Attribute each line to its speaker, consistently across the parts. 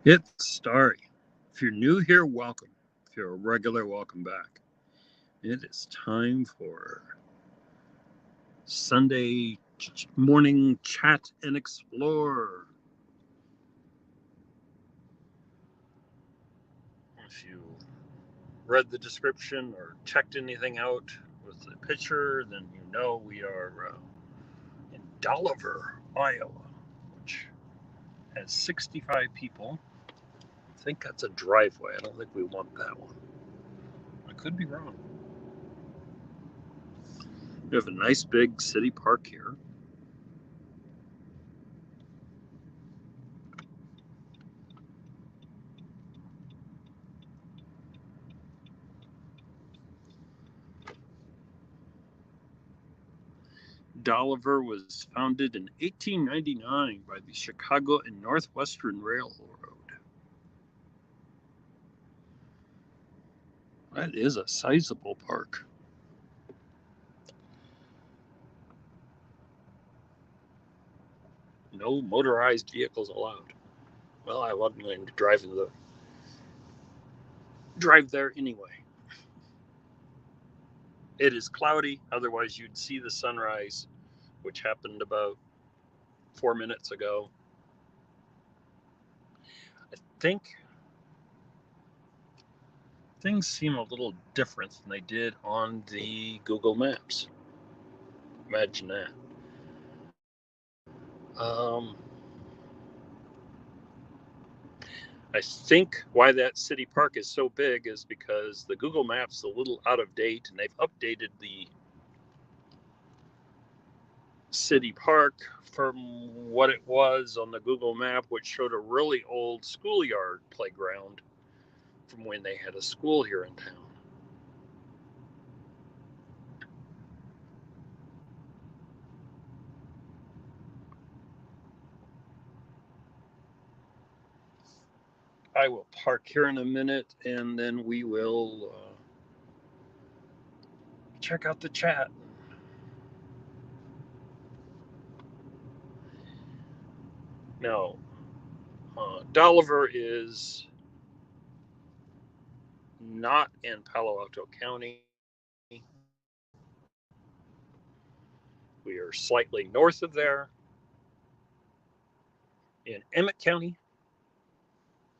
Speaker 1: It's Starry. If you're new here, welcome. If you're a regular, welcome back. It is time for Sunday morning chat and explore. If you read the description or checked anything out with the picture, then you know we are in Dolliver, Iowa, which has 65 people. I think that's a driveway. I don't think we want that one. I could be wrong. We have a nice big city park here. Dolliver was founded in 1899 by the Chicago and Northwestern Railroad. That is a sizable park. No motorized vehicles allowed. Well, I wasn't going to drive there anyway. It is cloudy, otherwise you'd see the sunrise, which happened about 4 minutes ago. I think things seem a little different than they did on the Google Maps. Imagine that. I think why that city park is so big is because the Google Maps is a little out of date, and they've updated the city park from what it was on the Google map, which showed a really old schoolyard playground from when they had a school here in town. I will park here in a minute, and then we will check out the chat. Now, Dolliver is not in Palo Alto County. We are slightly north of there in Emmet County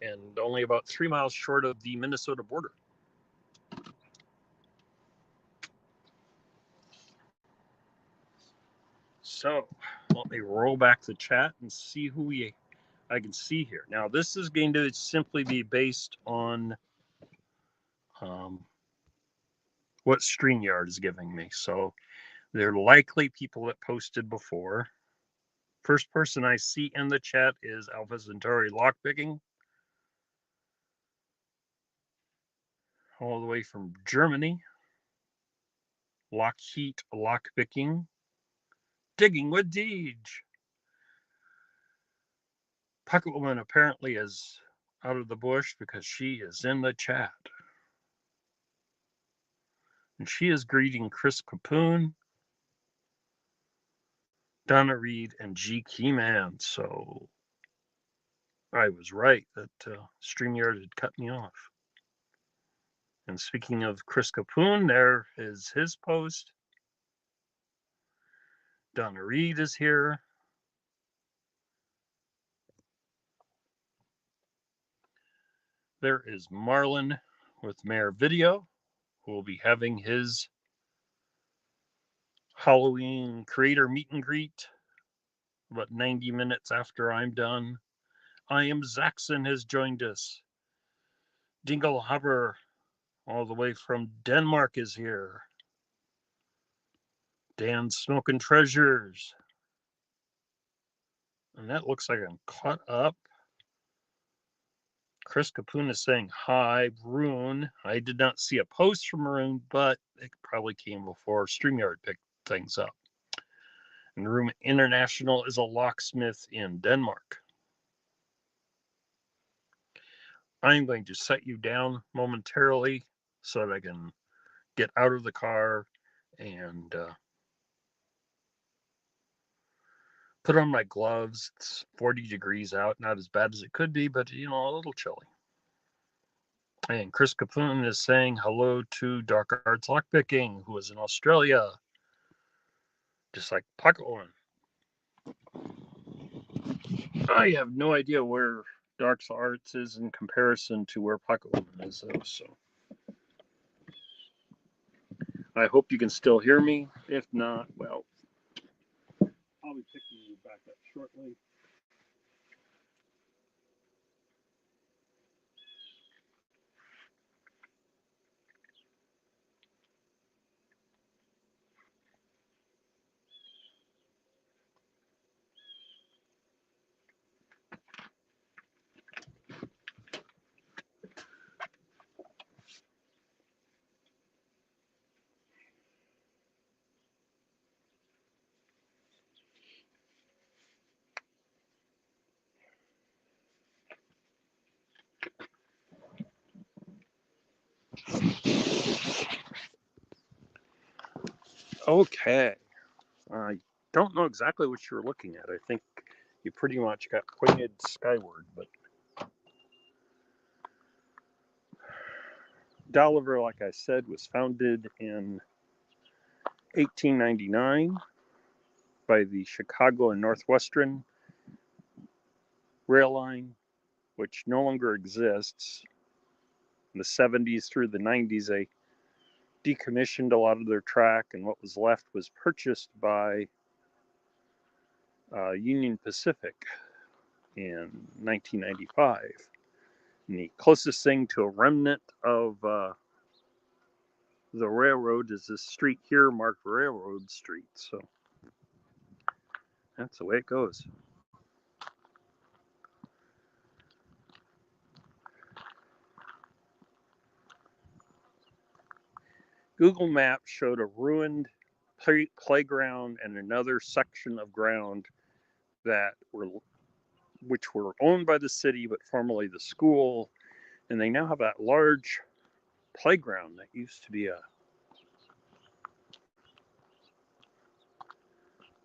Speaker 1: and only about 3 miles short of the Minnesota border. So let me roll back the chat and see who I can see here. Now this is going to simply be based on what StreamYard is giving me. So they're likely people that posted before. First person I see in the chat is Alpha Centauri Lockpicking, all the way from Germany. Lockheat Lockpicking, Digging with Deej. Pocket Woman apparently is out of the bush because she is in the chat. And she is greeting Chris Capoon, Donna Reed, and G Keyman. So I was right that StreamYard had cut me off. And speaking of Chris Capoon, there is his post. Donna Reed is here. There is Marlon with MAERvideos, who will be having his Halloween creator meet and greet about 90 minutes after I'm done. I am Zaxxon has joined us. Dinglehaber, all the way from Denmark, is here. Dan Smoking Treasures. And that looks like I'm caught up. Chris Capoon is saying hi, Rune. I did not see a post from Rune, but it probably came before StreamYard picked things up. And Room International is a locksmith in Denmark. I'm going to set you down momentarily so that I can get out of the car and Put on my gloves. It's 40 degrees out. Not as bad as it could be, but, you know, a little chilly. And Chris Capoon is saying hello to Dark Arts Lockpicking, who is in Australia. Just like Pocket One. I have no idea where Dark Arts is in comparison to where Pocket Woman is, though, so. I hope you can still hear me. If not, well, I'll be picking you back up shortly. Okay. I don't know exactly what you were looking at. I think you pretty much got pointed skyward, but Dolliver, like I said, was founded in 1899 by the Chicago and Northwestern Rail Line, which no longer exists. In the 70s through the 90s, they decommissioned a lot of their track, and what was left was purchased by Union Pacific in 1995. And the closest thing to a remnant of the railroad is this street here marked Railroad Street. So that's the way it goes. Google Maps showed a ruined playground and another section of ground which were owned by the city but formerly the school, and they now have that large playground that used to be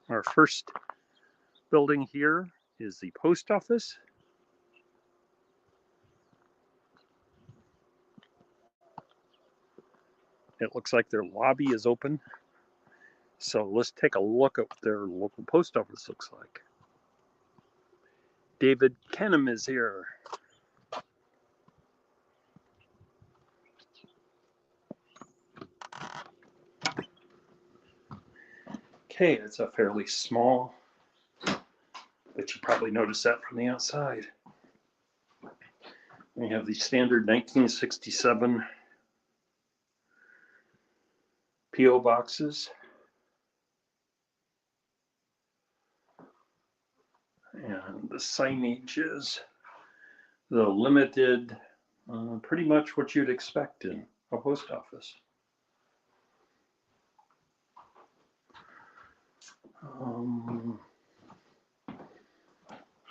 Speaker 1: our first building here is the post office. It looks like their lobby is open. So let's take a look at what their local post office looks like. David Kenham is here. Okay, it's a fairly small, but you probably noticed that from the outside. We have the standard 1967 P.O. boxes. And the signage is the limited, pretty much what you'd expect in a post office.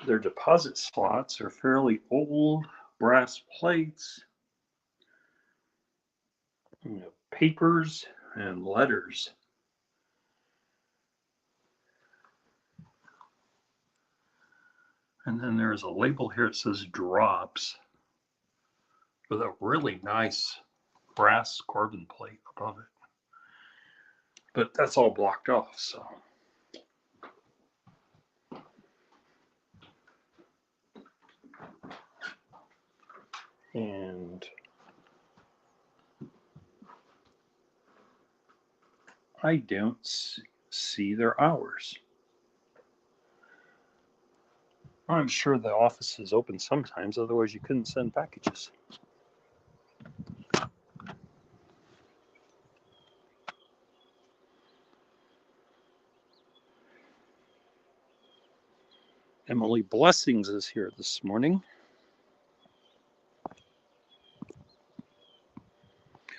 Speaker 1: Their deposit slots are fairly old brass plates, papers, and letters. And then there's a label here that says drops with a really nice brass Corbin plate above it. But that's all blocked off, so. And I don't see their hours. I'm sure the office is open sometimes, otherwise you couldn't send packages. Emily Blessings is here this morning.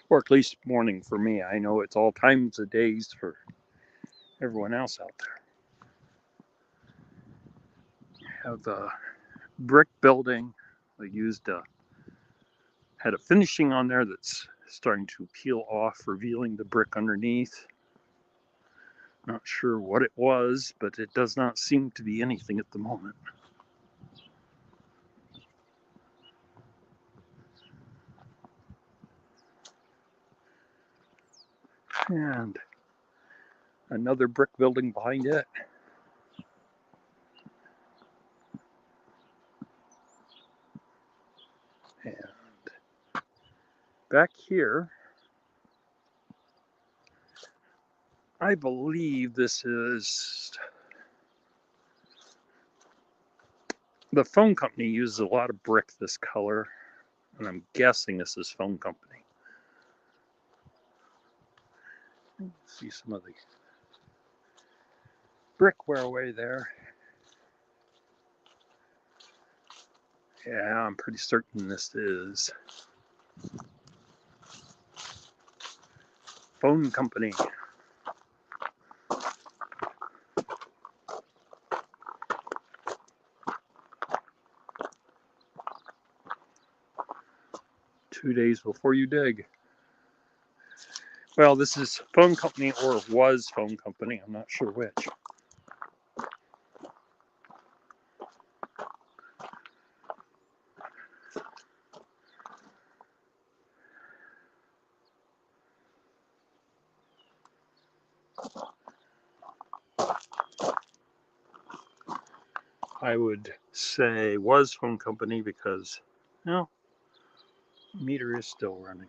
Speaker 1: Or at least morning for me. I know it's all times of days for everyone else out there. We have a brick building. They had a finishing on there that's starting to peel off, revealing the brick underneath. Not sure what it was, but it does not seem to be anything at the moment. And another brick building behind it. And back here, I believe this is, the phone company uses a lot of brick this color, and I'm guessing this is phone company. See some of the brick wear away there. Yeah, I'm pretty certain this is phone company. "2 days before you dig." Well, this is phone company or was phone company. I'm not sure which. I would say was phone company because, no, meter is still running.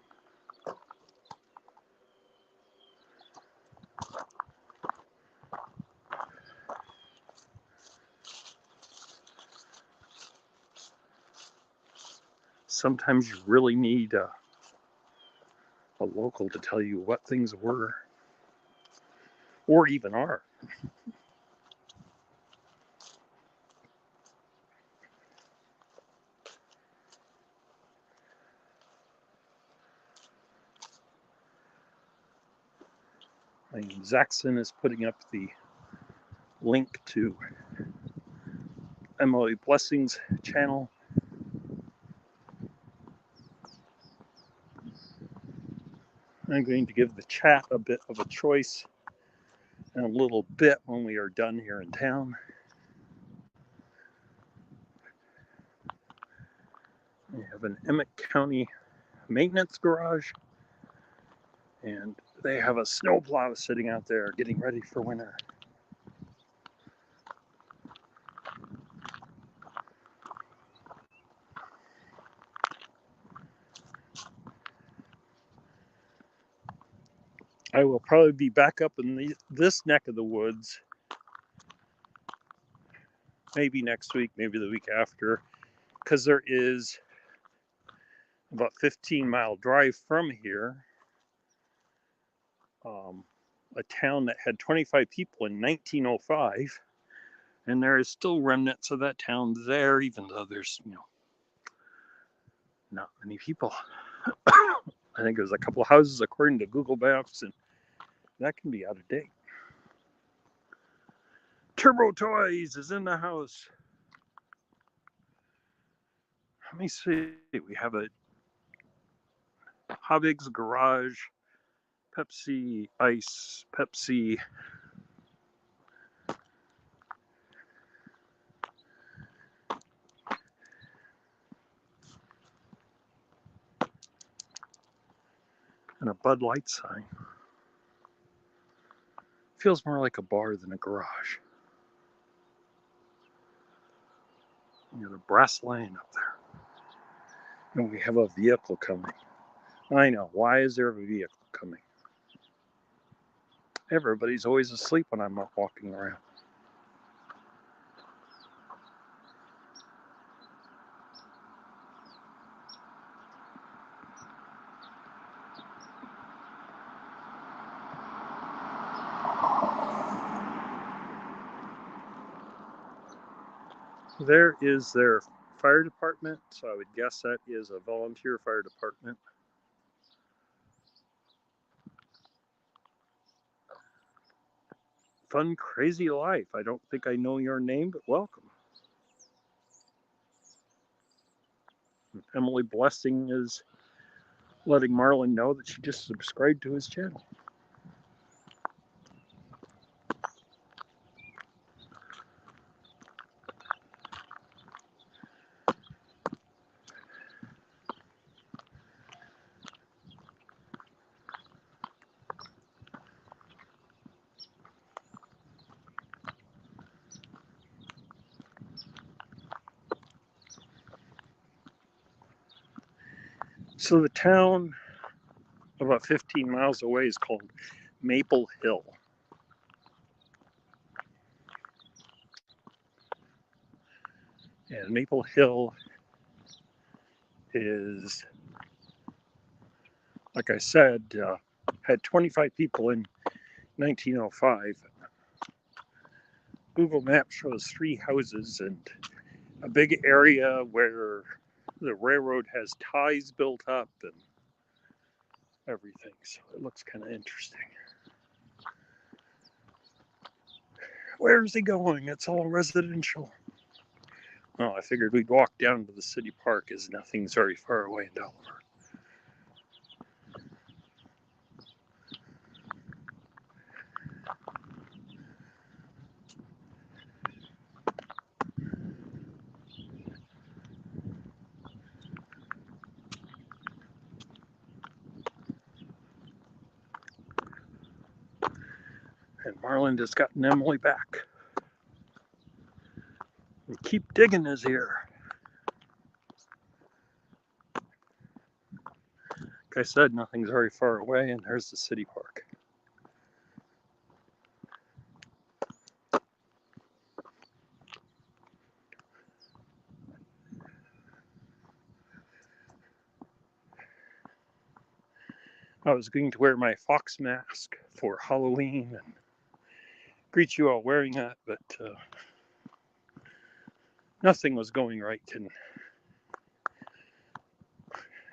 Speaker 1: Sometimes you really need a local to tell you what things were or even are. Zaxxon is putting up the link to Emily Blessing's channel. I'm going to give the chat a bit of a choice in a little bit when we are done here in town. We have an Emmet County maintenance garage, and they have a snowplow sitting out there getting ready for winter. I will probably be back up in this neck of the woods maybe next week, maybe the week after, because there is about 15-mile drive from here, a town that had 25 people in 1905, and there is still remnants of that town there, even though there's, not many people. I think there's a couple of houses according to Google Maps, and that can be out of date. Turbo Toys is in the house. Let me see. We have a Hobbig's Garage, Pepsi Ice, Pepsi. And a Bud Light sign. Feels more like a bar than a garage. You got a brass line up there. And we have a vehicle coming. I know. Why is there a vehicle coming? Everybody's always asleep when I'm up walking around. There is their fire department, so I would guess that is a volunteer fire department. Fun, crazy life. I don't think I know your name, but welcome. Emily Blessing is letting Marlon know that she just subscribed to his channel. So the town about 15 miles away is called Maple Hill. And Maple Hill is, like I said, had 25 people in 1905. Google Maps shows 3 houses and a big area where the railroad has ties built up and everything. So it looks kind of interesting. Where is he going? It's all residential. Well, I figured we'd walk down to the city park as nothing's very far away in Dolliver. And Marlon has gotten Emily back. We keep digging his ear. Like I said, nothing's very far away, and there's the city park. I was going to wear my fox mask for Halloween and greet you all wearing that, but nothing was going right, and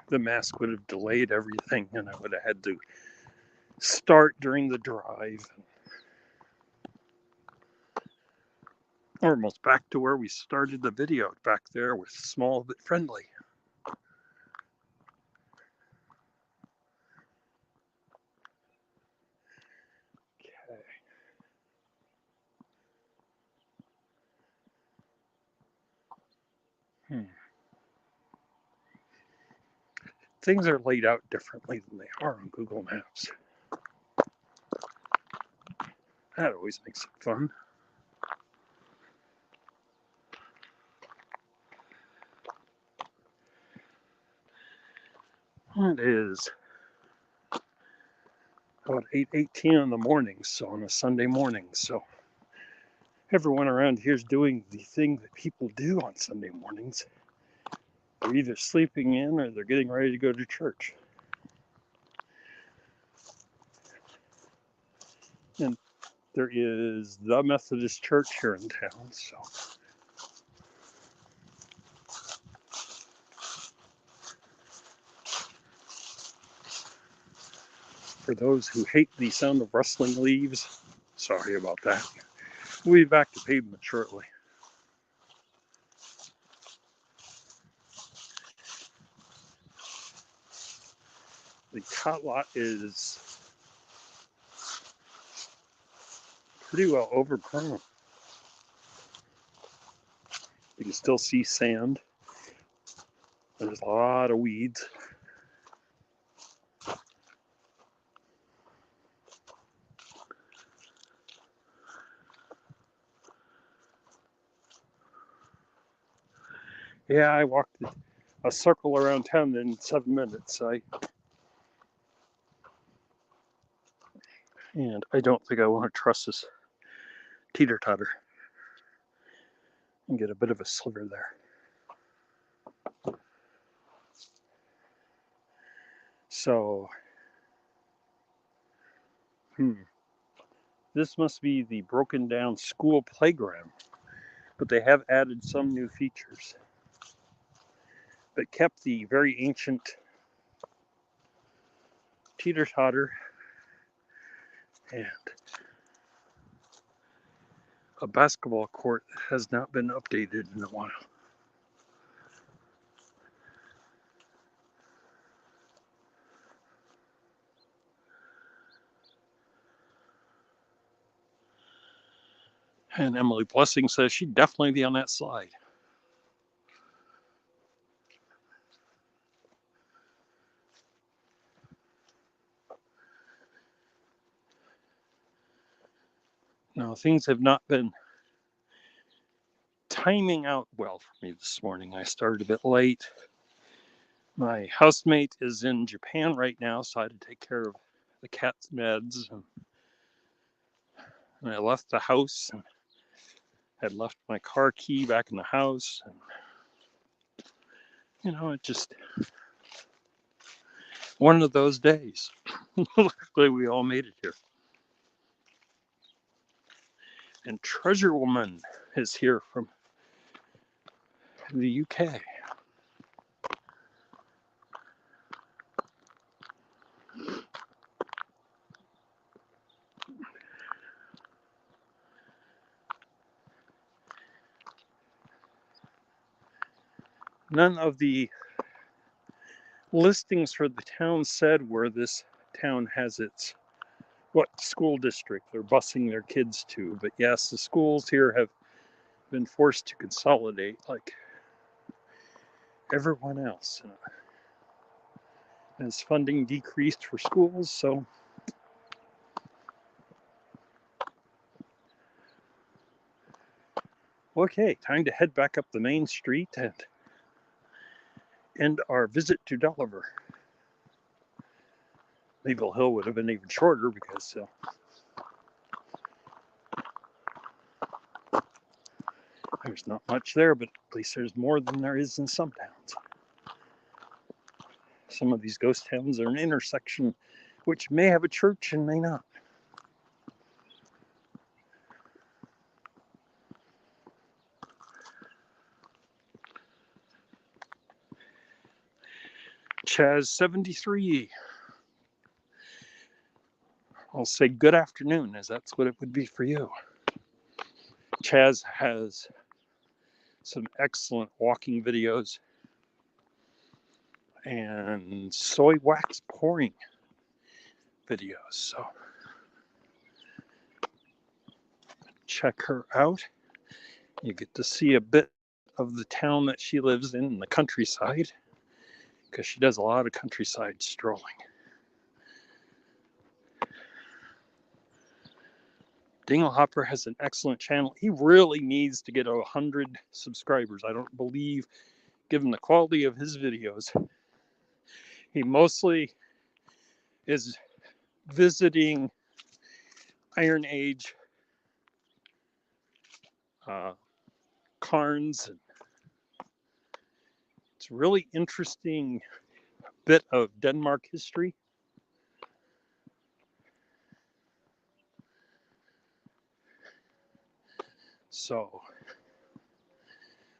Speaker 1: the mask would have delayed everything, and I would have had to start during the drive. We're almost back to where we started the video, back there with Small But Friendly. Okay. Things are laid out differently than they are on Google Maps. That always makes it fun. It is about 8:18 in the morning, so on a Sunday morning. So everyone around here is doing the thing that people do on Sunday mornings. They're either sleeping in or they're getting ready to go to church. And there is the Methodist Church here in town, so for those who hate the sound of rustling leaves, sorry about that. We'll be back to pavement shortly. The tot lot is pretty well overgrown. You can still see sand. There's a lot of weeds. Yeah, I walked a circle around town in 7 minutes. And I don't think I want to trust this teeter-totter and get a bit of a sliver there. So, this must be the broken down school playground, but they have added some new features, but kept the very ancient teeter-totter and a basketball court that has not been updated in a while. And Emily Blessing says she'd definitely be on that slide. Now, things have not been timing out well for me this morning. I started a bit late, My housemate is in Japan right now, so I had to take care of the cat's meds. And I left the house and had left my car key back in the house. And, you know, it just one of those days. Luckily, we all made it here. And Treasure Woman is here from the UK. None of the listings for the town said where this town has its what school district they're busing their kids to. But yes, the schools here have been forced to consolidate like everyone else. As funding decreased for schools, so okay, time to head back up the main street and end our visit to Dolliver. Maple Hill would have been even shorter because there's not much there, but at least there's more than there is in some towns. Some of these ghost towns are an intersection which may have a church and may not. Chaz 73. I'll say good afternoon, as that's what it would be for you. Chaz has some excellent walking videos and soy wax pouring videos, so check her out. You get to see a bit of the town that she lives in the countryside, because she does a lot of countryside strolling. Dinglehopper has an excellent channel. He really needs to get 100 subscribers. I don't believe, given the quality of his videos, he mostly is visiting Iron Age cairns. It's a really interesting bit of Denmark history. So,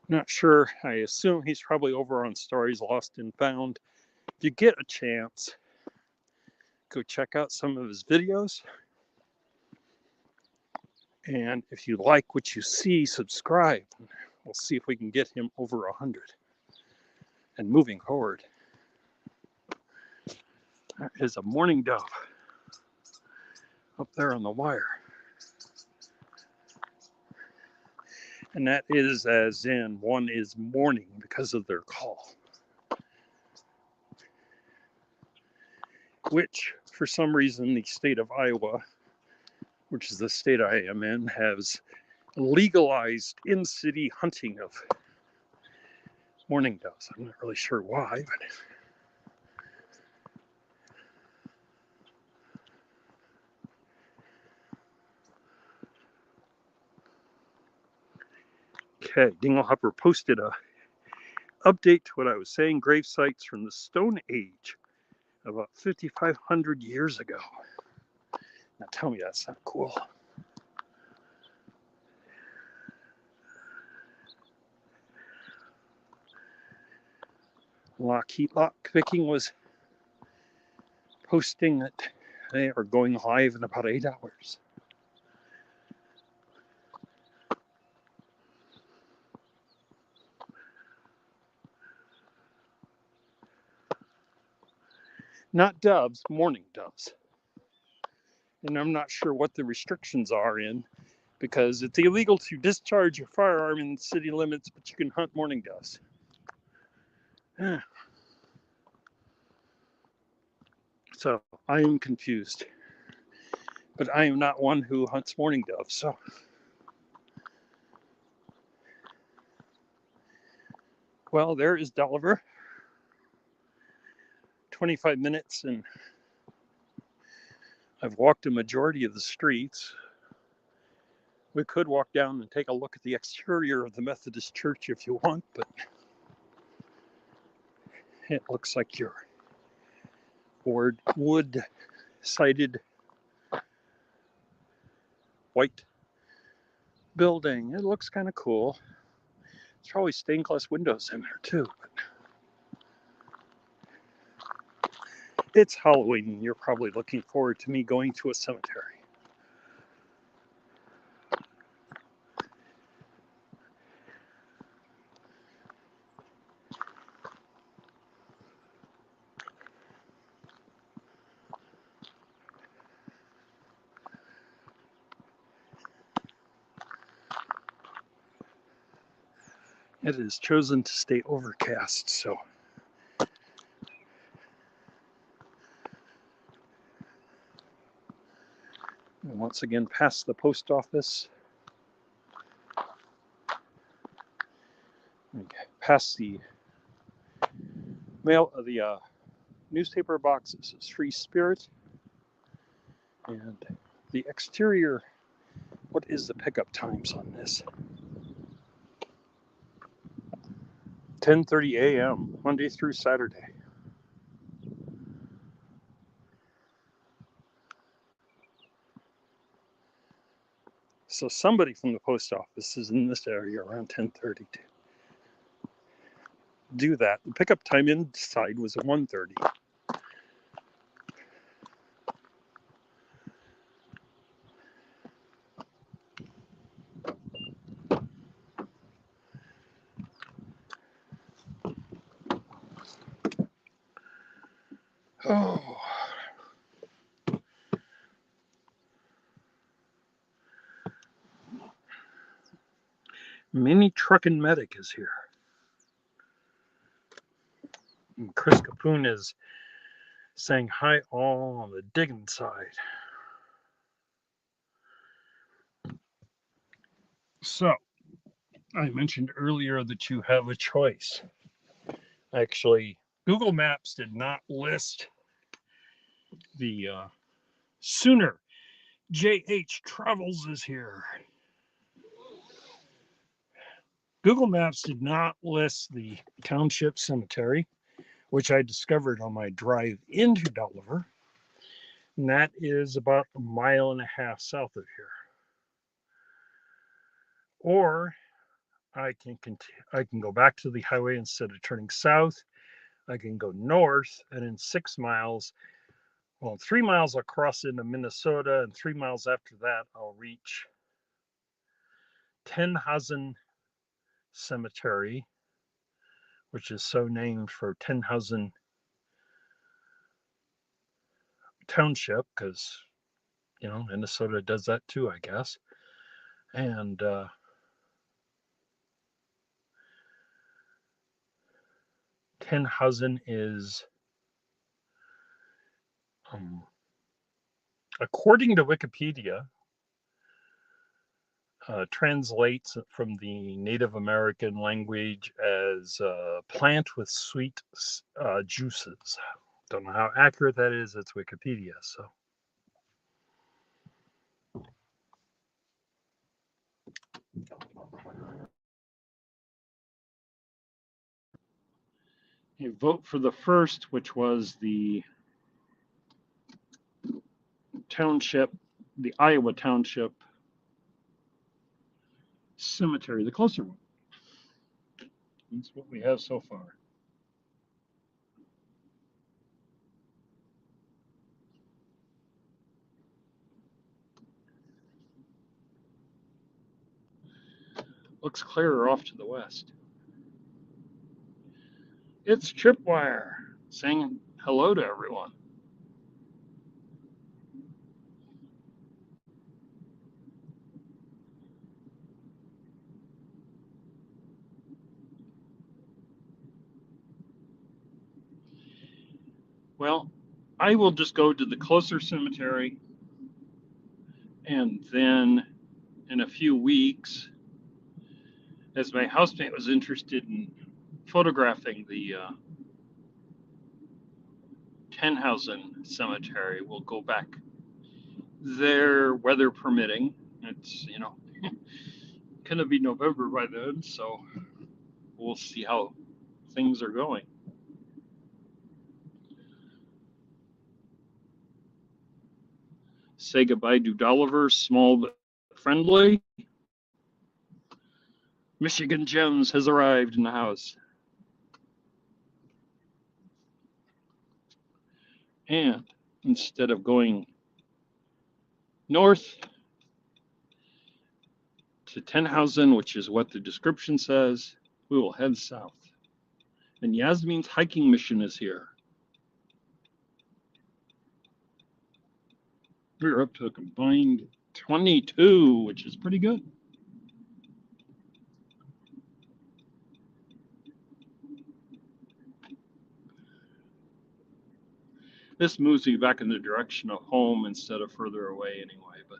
Speaker 1: not sure. I assume he's probably over on Stories Lost and Found. If you get a chance, go check out some of his videos. And if you like what you see, subscribe. We'll see if we can get him over 100. And moving forward, there is a mourning dove up there on the wire. And that is as in one is mourning because of their call. Which, for some reason, the state of Iowa, which is the state I am in, has legalized in-city hunting of mourning doves. I'm not really sure why, but okay, Dinglehopper posted a update to what I was saying, grave sites from the Stone Age, about 5,500 years ago. Now tell me that's not cool. Lock Picking was posting that they are going live in about 8 hours. Not doves, mourning doves. And I'm not sure what the restrictions are in, because it's illegal to discharge your firearm in city limits, but you can hunt mourning doves. So I am confused. But I am not one who hunts mourning doves, so. Well, there is Dolliver. 25 minutes and I've walked a majority of the streets. We could walk down and take a look at the exterior of the Methodist Church if you want, but it looks like your wood-sided white building. It looks kind of cool. There's probably stained glass windows in there too. But it's Halloween and you're probably looking forward to me going to a cemetery. It has chosen to stay overcast, so and once again past the post office, past the mail, the newspaper boxes is Free Spirit, and the exterior. What is the pickup times on this? 10:30 a.m. Monday through Saturday. So somebody from the post office is in this area around 10:30 to do that. The pickup time inside was at 1:30. Oh. Mini Truckin' Medic is here. And Chris Capoon is saying hi all on the digging side. So, I mentioned earlier that you have a choice. Actually, Google Maps did not list the sooner. JH Travels is here. Google Maps did not list the township cemetery, which I discovered on my drive into Dolliver. And that is about 1.5 miles south of here. Or I can go back to the highway instead of turning south. I can go north, and in 6 miles, well, 3 miles I'll cross into Minnesota, and 3 miles after that I'll reach Tenhassen Cemetery, which is so named for Tenhassen Township, because, you know, Minnesota does that too, I guess. And Tenhassen is, according to Wikipedia, translates from the Native American language as plant with sweet juices. Don't know how accurate that is. It's Wikipedia, so. You vote for the first, which was the township, the Iowa Township Cemetery, the closer one. That's what we have so far. Looks clearer off to the west. It's Tripwire saying hello to everyone. Well, I will just go to the closer cemetery, and then in a few weeks, as my housemate was interested in photographing the Tenhassen Cemetery. We'll go back there, weather permitting. It's, gonna be November by then, so we'll see how things are going. Say goodbye to Dolliver, small but friendly. Michigan Gems has arrived in the house. And instead of going north to Tenhassen, which is what the description says, we will head south. And Yasmin's hiking mission is here. We're up to a combined 22, which is pretty good. This moves me back in the direction of home instead of further away anyway, but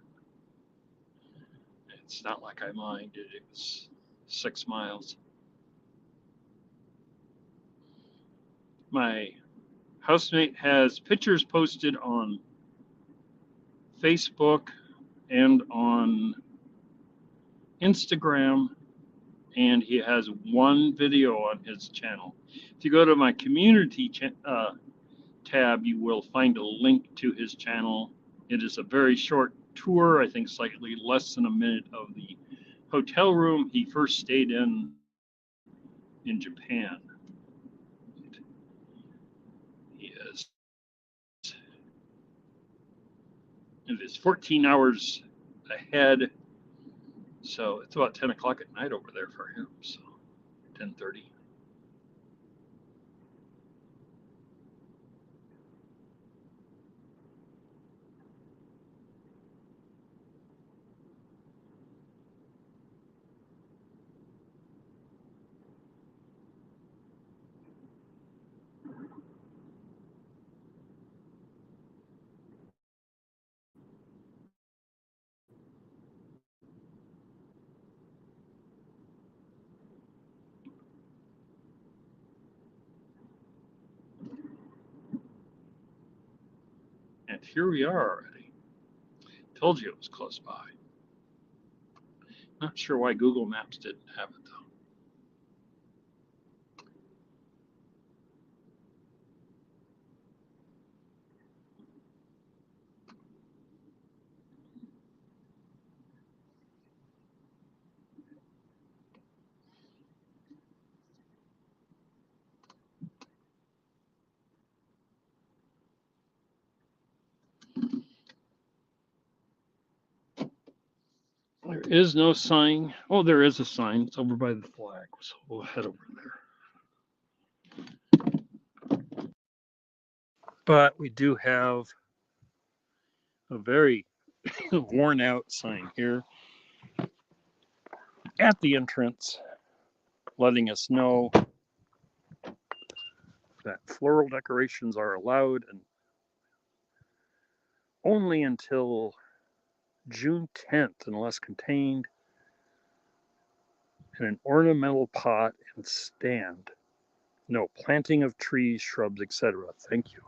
Speaker 1: it's not like I minded. It was 6 miles. My housemate has pictures posted on Facebook and on Instagram, and he has one video on his channel. If you go to my community tab, you will find a link to his channel. It is a very short tour, I think slightly less than a minute, of the hotel room he first stayed in Japan. It is 14 hours ahead, so it's about 10 o'clock at night over there for him, so 10:30. And here we are already. Told you it was close by. Not sure why Google Maps didn't have it though. There is no sign. Oh, there is a sign. It's over by the flag, so we'll head over there. But we do have a very worn out sign here at the entrance, letting us know that floral decorations are allowed and only until June 10th, unless contained in an ornamental pot and stand. No planting of trees, shrubs, etc. Thank you.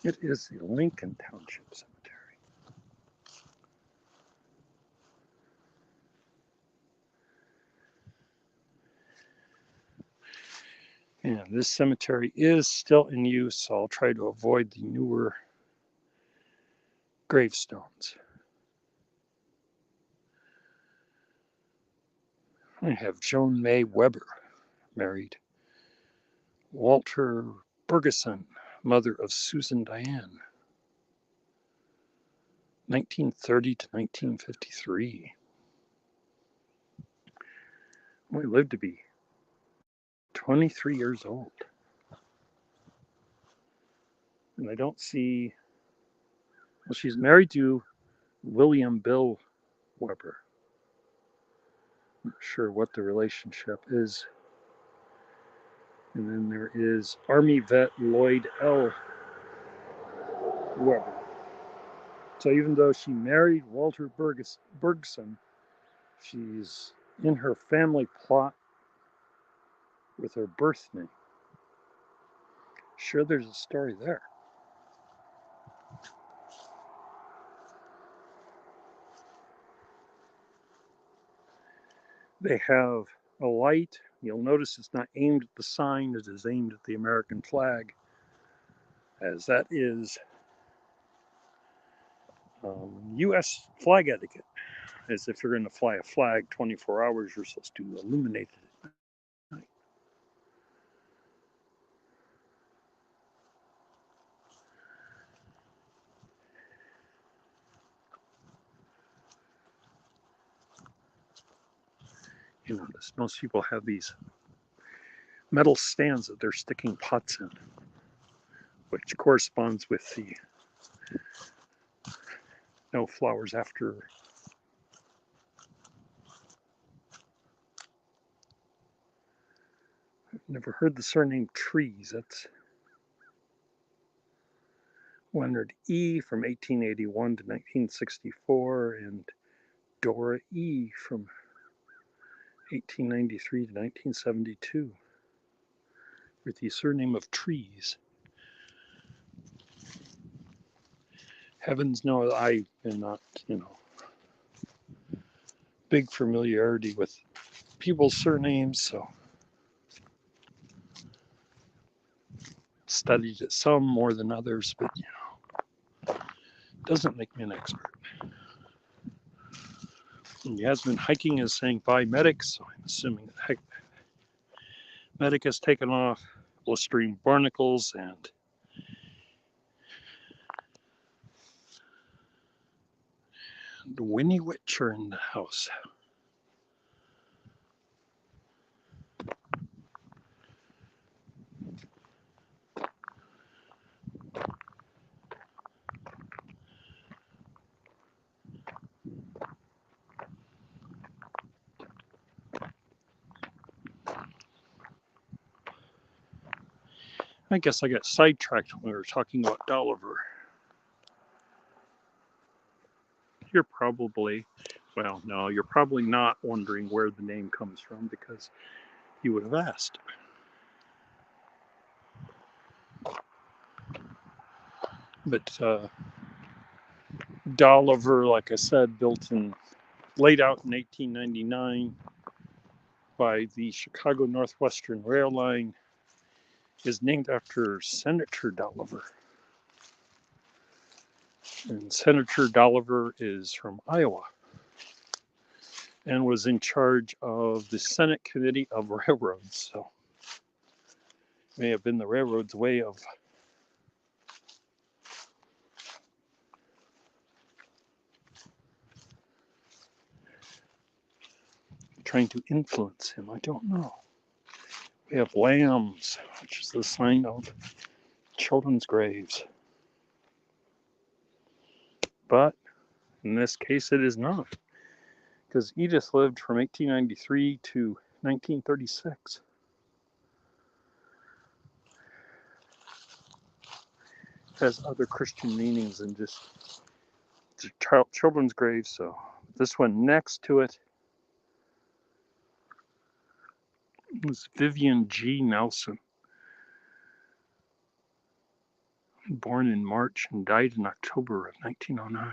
Speaker 1: It is the Lincoln Township Cemetery. And this cemetery is still in use, so I'll try to avoid the newer gravestones. I have Joan May Weber, married Walter Bergeson, mother of Susan Diane, 1930 to 1953. We lived to be 23 years old. And I don't see, well, she's married to William Bill Weber. I'm not sure what the relationship is. And then there is Army vet Lloyd L. Weber. So even though she married Walter Bergeson, she's in her family plot with her birth name. Sure, there's a story there. They have a light. You'll notice it's not aimed at the sign, it is aimed at the American flag, as that is U.S. flag etiquette. As if you're going to fly a flag 24 hours, you're supposed to illuminate it at night. You notice most people have these metal stands that they're sticking pots in, which corresponds with the no flowers after. I've never heard the surname Trees. That's Leonard E. from 1881 to 1964 and Dora E. from 1893 to 1972 with the surname of Trees. Heavens knows I am not, big familiarity with people's surnames, so studied it some more than others, but doesn't make me an expert. And Yasmin Hiking is saying bye medic, so I'm assuming that medic has taken off. Listerine barnacles and Winnie Witch are in the house. I guess I got sidetracked when we were talking about Dolliver. You're probably, well, no, you're probably not wondering where the name comes from because you would have asked. But Dolliver, like I said, laid out in 1899 by the Chicago Northwestern Rail Line, is named after Senator Dolliver. And Senator Dolliver is from Iowa and was in charge of the Senate Committee of Railroads. So may have been the railroad's way of trying to influence him. I don't know. We have lambs, which is the sign of children's graves. But in this case, it is not, because Edith lived from 1893 to 1936. It has other Christian meanings than just children's graves. So this one next to it was Vivian G. Nelson, born in March and died in October of 1909.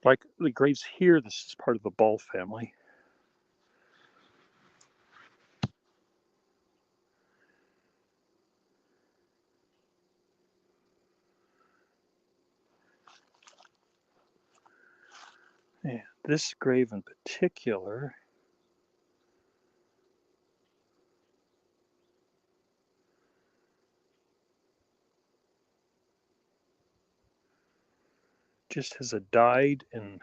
Speaker 1: like the graves here, this is part of the Ball family. And this grave in particular just has died and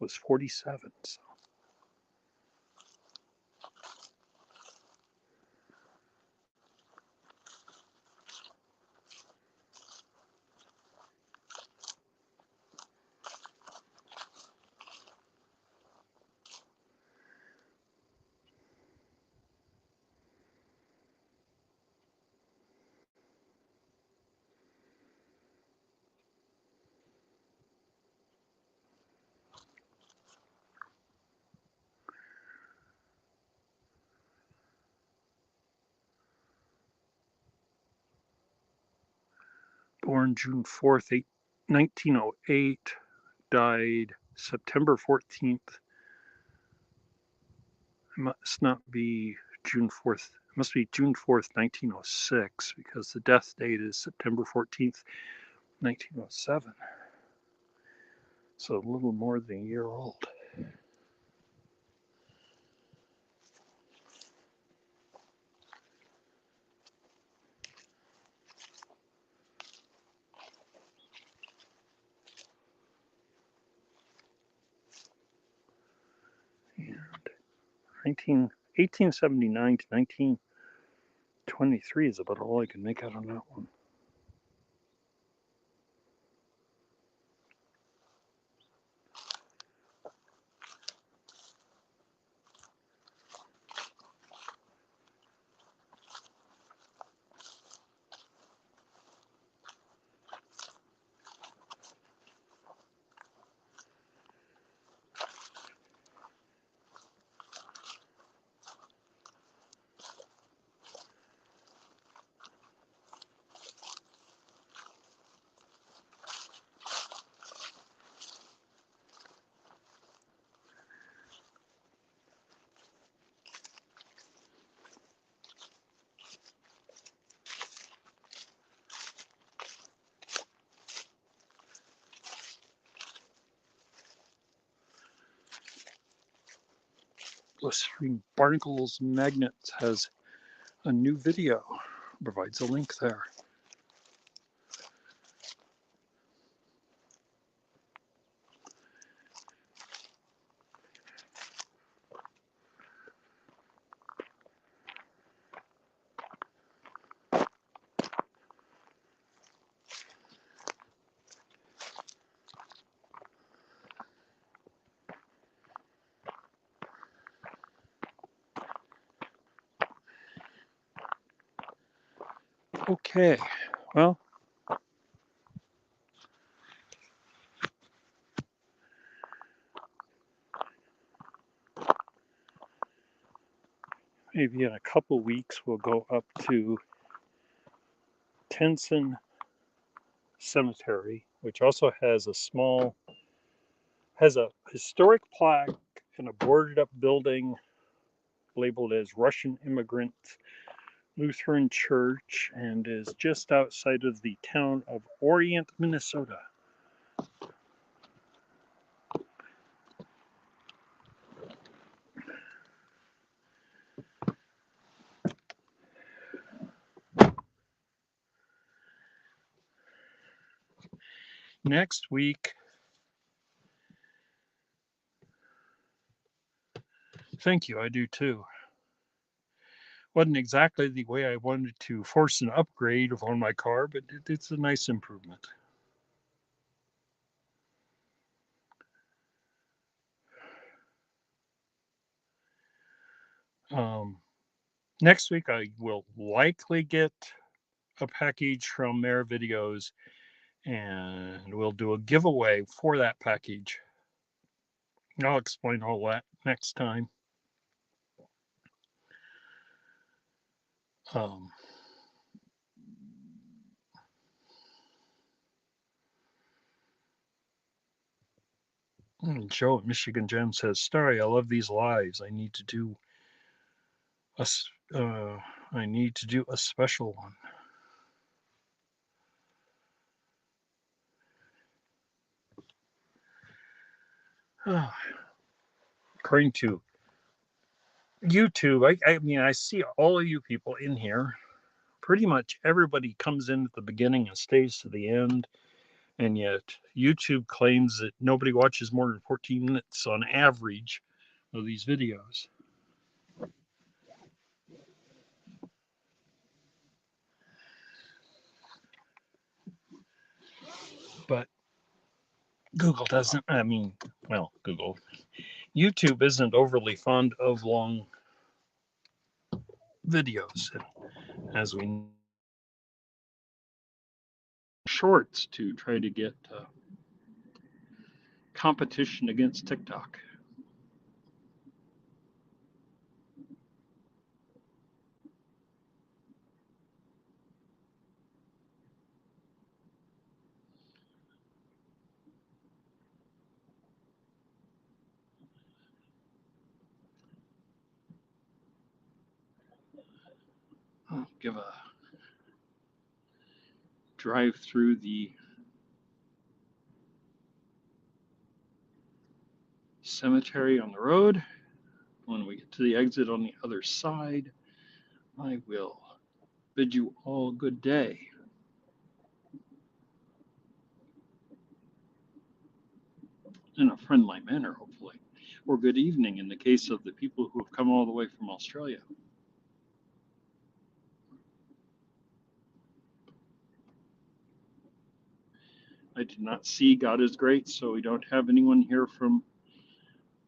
Speaker 1: was 47. So. Born June 4th, 1908, died September 14th. It must not be June 4th. It must be June 4th, 1906, because the death date is September 14th, 1907. So a little more than a year old. And 1879 to 1923 is about all I can make out on that one. Stream Barnacles Magnets has a new video, provides a link there. Okay, well, maybe in a couple weeks we'll go up to Tenhassen Cemetery, which also has a historic plaque and a boarded up building labeled as Russian Immigrant Lutheran Church, and is just outside of the town of Orient, Minnesota. Next week, thank you, I do too. Wasn't exactly the way I wanted to force an upgrade on my car, but it's a nice improvement. Next week, I will likely get a package from MAERvideos, and we'll do a giveaway for that package. I'll explain all that next time. Joe at Michigan Gem says, Starry, I love these lives. I need to do a special one. According to YouTube, I mean, I see all of you people in here. Pretty much everybody comes in at the beginning and stays to the end. And yet YouTube claims that nobody watches more than 14 minutes on average of these videos. But Google doesn't, YouTube isn't overly fond of long videos, as we know. Shorts to try to get competition against TikTok. I'll give a drive through the cemetery on the road. When we get to the exit on the other side, I will bid you all good day. In a friendly manner, hopefully. Or good evening in the case of the people who have come all the way from Australia. I did not see God is Great, so we don't have anyone here from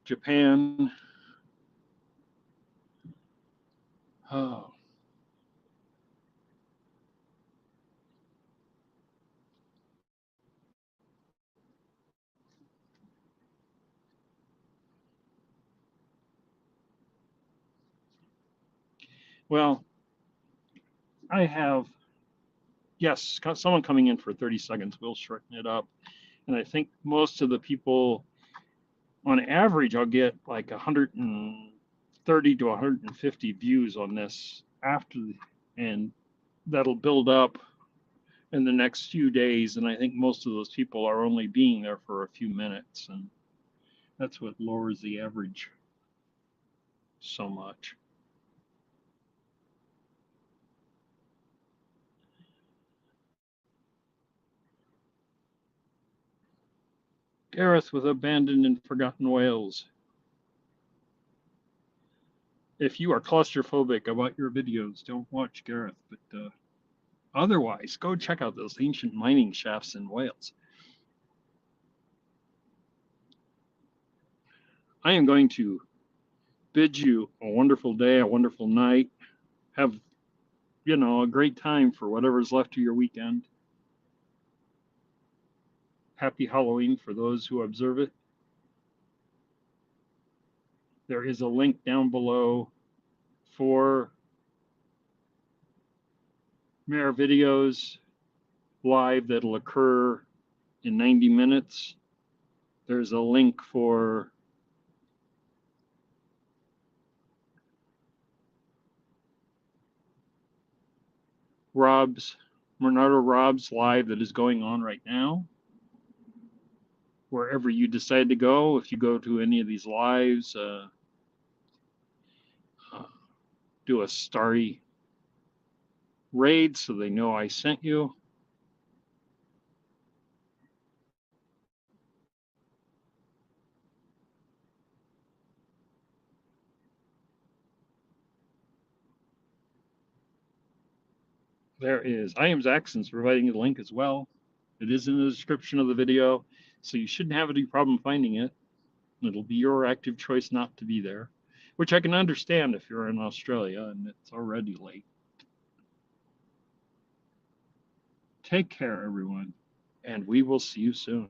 Speaker 1: Japan. Oh. Well, I have, yes, someone coming in for 30 seconds. We'll shorten it up. And I think most of the people, on average, I'll get like 130 to 150 views on this and that'll build up in the next few days. And I think most of those people are only being there for a few minutes. And that's what lowers the average so much. Gareth with Abandoned and Forgotten Whales. If you are claustrophobic about your videos, don't watch Gareth, but otherwise, go check out those ancient mining shafts in Wales. I am going to bid you a wonderful day, a wonderful night. Have, a great time for whatever's left of your weekend. Happy Halloween for those who observe it. There is a link down below for MAERvideos live that'll occur in 90 minutes. There's a link for Bernardo Rob's live that is going on right now. Wherever you decide to go, if you go to any of these lives, do a Starry raid so they know I sent you. There is. I am Zaxxon's providing the link as well. It is in the description of the video, so you shouldn't have any problem finding it. It'll be your active choice not to be there, which I can understand if you're in Australia and it's already late. Take care, everyone, and we will see you soon.